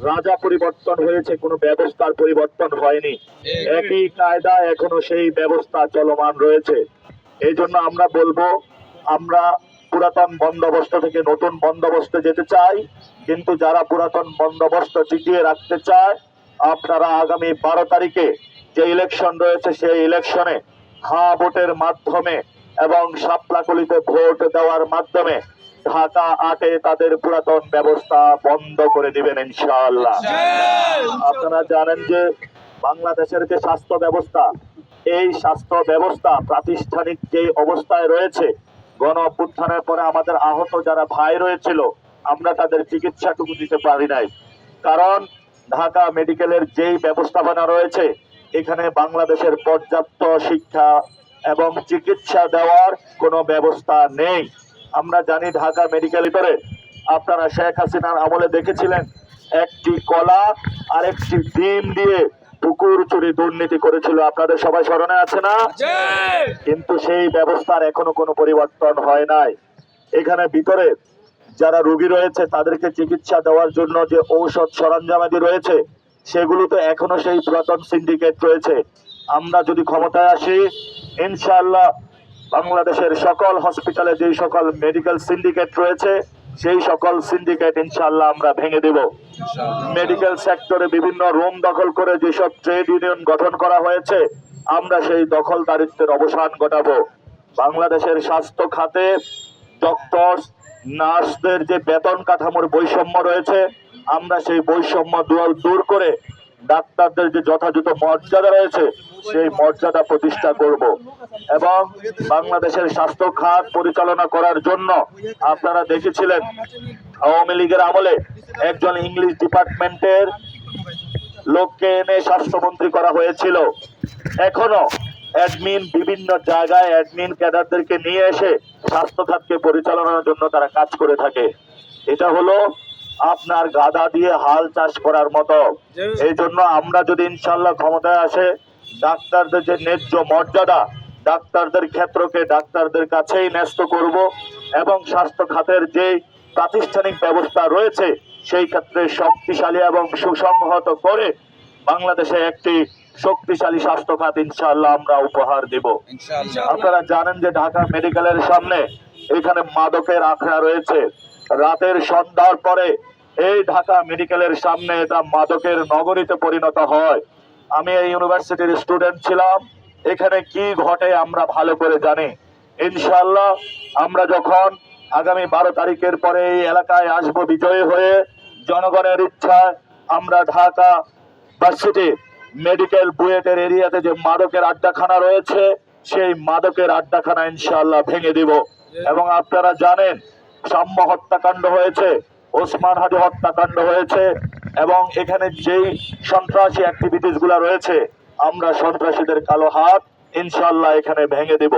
রাজা পরিবর্তন হয়েছে, কোনো ব্যবস্থার পরিবর্তন হয়নি। একই কায়দা এখনো সেই ব্যবস্থা চলমান রয়েছে। এই জন্য আমরা বলবো, আমরা পুরাতন বন্দোবস্ত থেকে নতুন বন্দোবস্তে যেতে চাই, কিন্তু যারা পুরাতন বন্দোবস্ত টিকিয়ে রাখতে চায়, আপনারা আগামী 12 তারিখে যে ইলেকশন রয়েছে সেই ইলেকশনে হ্যাঁ ভোটের মাধ্যমে এবং শাপলাকলিতে ভোট দেওয়ার মাধ্যমে ঢাকা 8-এ তাদের পুরাতন ব্যবস্থা বন্ধ করে দিবেন ইনশাআল্লাহ। আপনারা জানেন যে বাংলাদেশের যে স্বাস্থ্য ব্যবস্থা, এই স্বাস্থ্য ব্যবস্থা প্রাতিষ্ঠানিক যে অবস্থায় রয়েছে, গণ অভ্যুত্থানের পরে আমাদের আহত যারা ভাই রয়েছিল, আমরা তাদের চিকিৎসাটুকু দিতে পারি নাই। কারণ ঢাকা মেডিকেলের যেই ব্যবস্থাপনা রয়েছে, এখানে বাংলাদেশের পর্যাপ্ত শিক্ষা এবং চিকিৎসা দেওয়ার কোনো ব্যবস্থা নেই। আমরা জানি ঢাকা মেডিকেল ভিতরে আপনারা শেখ হাসিনার আমলে দেখেছিলেন, একটি কলা আর একটি ডিম দিয়ে পুকুর চুরি দুর্নীতি করেছিল, আপনাদের সবাই স্মরণে আছে না? কিন্তু সেই ব্যবস্থার এখনো কোনো পরিবর্তন হয় নাই। এখানে ভিতরে যারা রোগী রয়েছে তাদেরকে চিকিৎসা দেওয়ার জন্য যে ঔষধ সরঞ্জামাদি রয়েছে, সেগুলো তো এখনো সেই পুরাতন সিন্ডিকেট রয়েছে। আমরা যদি ক্ষমতায় আসি, ইনশাআল্লাহ বাংলাদেশের সকল হসপিটালে যেই সকল মেডিকেল সিন্ডিকেট রয়েছে, সেই সকল সিন্ডিকেট ইনশাআল্লাহ আমরা ভেঙে দেব। মেডিকেল সেক্টরে বিভিন্ন রুম দখল করে যেসব ট্রেড ইউনিয়ন গঠন করা হয়েছে, আমরা সেই দখলদারিত্বের অবসান ঘটাবো। বাংলাদেশের স্বাস্থ্য খাতে ডক্টর নার্সদের যে বেতন কাঠামোর বৈষম্য রয়েছে, আমরা সেই বৈষম্য দূর করে ডাক্তারদের যে যথাযথ মর্যাদা রয়েছে সেই মর্যাদা প্রতিষ্ঠা করব। এবং বাংলাদেশের স্বাস্থ্য খাত পরিচালনা করার জন্য আপনারা দেখেছিলেন আওয়ামী লীগের আমলে একজন ইংলিশ ডিপার্টমেন্টের লোককে এনে স্বাস্থ্যমন্ত্রী করা হয়েছিল। এখনো অ্যাডমিন বিভিন্ন জায়গায় অ্যাডমিন ক্যাডারদেরকে নিয়ে এসে স্বাস্থ্য খাতকে পরিচালনার জন্য তারা কাজ করে থাকে। এটা হলো আপনার গাদা দিয়ে হাল চাষ করার মতো। এই জন্য আমরা যদি ইনশাল্লাহ ক্ষমতায় আসে, ডাক্তারদের যে ন্যায্য মর্যাদা, ডাক্তারদের ক্ষেত্রকে ডাক্তারদের কাছেই ন্যস্ত করব এবং স্বাস্থ্য খাতের যে প্রাতিষ্ঠানিক ব্যবস্থা রয়েছে সেই ক্ষেত্রে শক্তিশালী এবং সুসংহত করে বাংলাদেশে একটি শক্তিশালী স্বাস্থ্য খাত ইনশাআল্লাহ আমরা উপহার দেব। আপনারা জানেন যে ঢাকা মেডিকেলের সামনে এখানে মাদকের আখড়া রয়েছে। রাতের সন্ধ্যার পরে এই ঢাকা মেডিকেলের সামনে এটা মাদকের নগরীতে পরিণত হয়। আমি এই ইউনিভার্সিটির স্টুডেন্ট ছিলাম, এখানে কি ঘটে আমরা ভালো করে জানি। ইনশাআল্লাহ আমরা যখন আগামী 12 তারিখের পরে এই এলাকায় আসবো বিজয়ী হয়ে, জনগণের ইচ্ছায় আমরা ঢাকা ভার্সিটি মেডিকেল বুয়েটের এরিয়াতে যে মাদকের আড্ডাখানা রয়েছে, সেই মাদকের আড্ডাখানা ইনশাআল্লাহ ভেঙে দিব। এবং আপনারা জানেন সাম্য হত্যাকাণ্ড হয়েছে, ওসমান হাদি হত্যাকাণ্ড হয়েছে, এবং এখানে যেই সন্ত্রাসী অ্যাক্টিভিটিস গুলা রয়েছে, আমরা সন্ত্রাসীদের কালো হাত ইনশাআল্লাহ এখানে ভেঙে দেব।